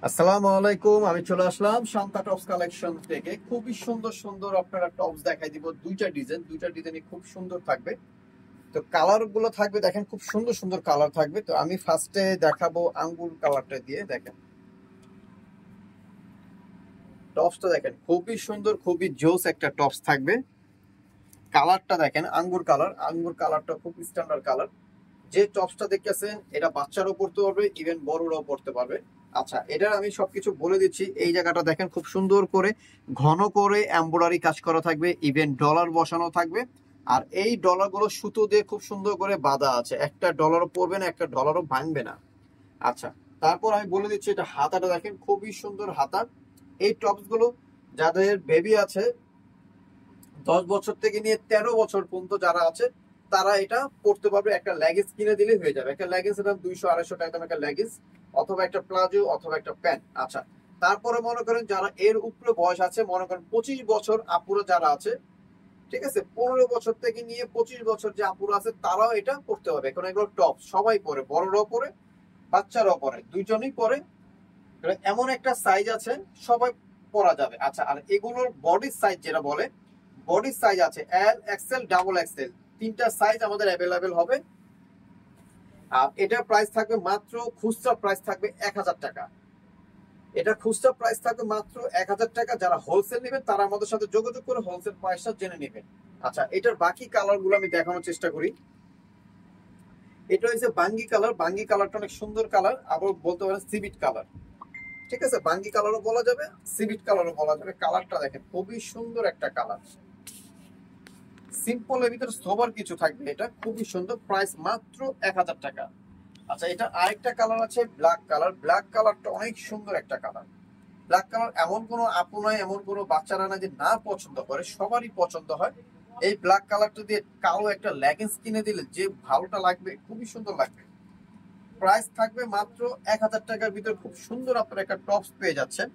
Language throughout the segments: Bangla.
আসসালামু আলাইকুম, আমি চলে আসলাম শান্তা টপস কালেকশন থেকে। খুবই সুন্দর সুন্দর আপনারা টপস দেখাই দিব। দুইটা ডিজাইনই খুব সুন্দর থাকবে। তো কালার গুলো থাকবে, দেখেন খুব সুন্দর সুন্দর কালার থাকবে। তো আমি ফার্স্টে দেখাবো আঙ্গুর কালারটা দিয়ে। দেখেন টপসটা দেখেন খুবই সুন্দর, খুবই জোস একটা টপস থাকবে। কালারটা দেখেন আঙ্গুর কালারটা খুব স্ট্যান্ডার্ড কালার। যে টপসটা দেখতেছেন এটা বাচ্চারাও পড়তে পারবে, ইভেন বড়রাও পড়তে পারবে। আচ্ছা, এটার আমি সবকিছু বলে দিচ্ছি। এই জায়গাটা দেখেন খুব সুন্দর করে ঘন করে এমব্রয়ডারি কাজ করা থাকবে, ইভেন ডলার বসানো থাকবে। আর এই ডলার গুলো সুতো দিয়ে খুব সুন্দর করে বাঁধা আছে, একটা ডলারও পড়বে না, একটা ডলারও ভাঙবে না। আচ্ছা, তারপর আমি বলে দিচ্ছি এটা হাতাটা দেখেন খুবই সুন্দর হাতা। এই টপস গুলো যাদের বেবি আছে 10 বছর থেকে নিয়ে 13 বছর পর্যন্ত যারা আছে তারা এটা পড়তে পারবে। একটা লেগিংস কিনে দিলে হয়ে যাবে। একটা লেগিংস এর দাম 200-250 টাকা দাম একটা লেগিংস, অথবা একটা প্লাজো, অথবা একটা প্যান্ট। আচ্ছা, তারপরে মনে করেন যারা এর উপরে বয়স আছে, মনে করেন 25 বছর আপুরা যারা আছে, ঠিক আছে, 15 বছর থেকে নিয়ে 25 বছর যে আপুরা আছে তারাও এটা পড়তে পারবে। এখন এগুলো টপ সবাই পরে, বড়রাও পরে, বাচ্চারাও পরে, দুইজনই পরে। এমন একটা সাইজ আছে সবাই পরা যাবে। আচ্ছা, আর এগুলোর বডি সাইজ যেটা বলে, বডি সাইজ আছে এল, এক্সেল, ডাবল এক্সেল, তিনটা সাইজ আমাদের অ্যাভেলেবেল হবে। আর এটার প্রাইস থাকবে মাত্র, খুচরা প্রাইস থাকবে 1000 টাকা। এটা খুচরা প্রাইস থাকবে মাত্র 1000 টাকা। যারা হোলসেল নেবেন তারা আমাদের সাথে যোগাযোগ করে হোলসেল প্রাইসটা জেনে নেবেন। আচ্ছা, এটার বাকি কালার গুলো আমি দেখানোর চেষ্টা করি। এটা হচ্ছে বাঙ্গি কালার। বাঙ্গি কালারটা অনেক সুন্দর কালার, আবার বলতে পারেন সিভিট কালার। ঠিক আছে, বাঙ্গি কালারও বলা যাবে, সিভিট কালারও বলা যাবে। কালারটা দেখেন খুবই সুন্দর একটা কালার। সিম্পল এর ভিতরে সোবার কিছু থাকবে, এটা খুবই সুন্দর। প্রাইস মাত্র 1000 টাকা। আচ্ছা, এটা আরেকটা কালার আছে ব্ল্যাক কালার। ব্ল্যাক কালারটা অনেক সুন্দর একটা কালার। ব্ল্যাক কালার এমন কোনো আপু নয়, এমন কোনো বাচ্চারা না যে না পছন্দ করে, সবারই পছন্দ হয়। এই ব্ল্যাক কালারটা দিয়ে কালো একটা লেগিংস কিনে দিলে যে ভালোটা লাগবে, খুবই সুন্দর লাগবে। প্রাইস থাকবে মাত্র 1000 টাকার ভিতরে খুব সুন্দর আপনার একটা টপস পেয়ে যাচ্ছেন।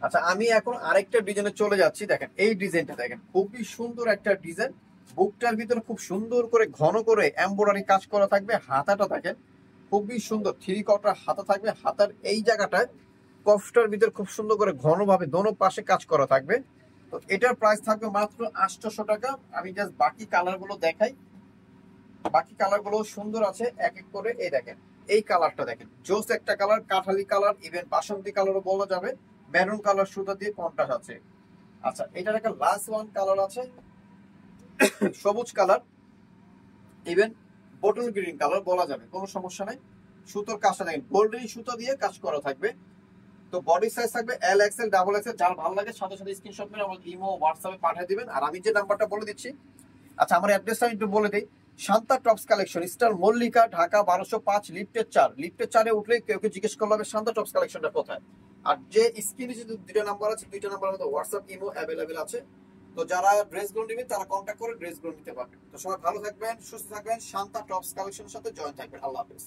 আচ্ছা, আমি এখন আরেকটা ডিজাইনে চলে যাচ্ছি। দেখেন এই ডিজাইনটা দেখেন খুবই সুন্দর একটা ডিজাইন। বুকটার ভিতরে খুব সুন্দর করে ঘন করে এমব্রয়ডারি কাজ করা থাকবে। হাতাটা দেখেন খুবই সুন্দর, থ্রি কোয়ার্টার হাতা থাকবে। হাতার এই জায়গাটায় কফটার ভিতরে খুব সুন্দর করে ঘনভাবে দোনো পাশে কাজ করা থাকবে। তো এটার প্রাইস থাকবে মাত্র 800 টাকা। আমি জাস্ট বাকি কালার গুলো দেখাই। বাকি কালার গুলো সুন্দর আছে এক এক করে। এই দেখেন এই কালারটা দেখেন জোস একটা কালার, কাঠালি কালার, ইভেন বাসন্তী কালারও বলা যাবে। মেরুন কালার সুতা দিয়ে কন্ট্রাস্ট আছে। আচ্ছা, এটার একটা লাস্ট ওয়ান কালার আছে সবুজ colour, even bottle green colour বলা যাবে, কোনো সমস্যা নাই। সুতোর কাজটা দেখেন গোল্ডেন সুতো দিয়ে কাজ করা থাকবে। তো বডি সাইজ থাকবে এল, এক্সেল, ডাবল এক্সেল। যার ভালো লাগে সাথে সাথে স্ক্রিনশট মেরে আমার ইমো, হোয়াটসঅ্যাপে পাঠিয়ে দিবেন। আর আমি যে নাম্বারটা বলে দিচ্ছি, আচ্ছা আমার অ্যাড্রেসটা একটু বলে দিই। Shanta tops collection, star Mallika, Dhaka 1205, লিফটের 4। লিফটের 4-এ উঠলে কেউ জিজ্ঞেস করলে হবে শান্তা টপস কালেকশনটা কোথায়। আর যে স্ক্রিনে যে দুইটা নাম্বার আছে, দুইটা নাম্বার মধ্যে হোয়াটসঅ্যাপ, ইমো অ্যাভেলেবেল আছে। তো যারা ড্রেসগুলো নেবেন তারা কন্ট্যাক্ট করে ড্রেসগুলো নিতে পারবেন। তো সবাই ভালো থাকবেন, সুস্থ থাকবেন, শান্তা টপস কালেকশনের সাথে জয়েন থাকবেন। আল্লাহ হাফেজ।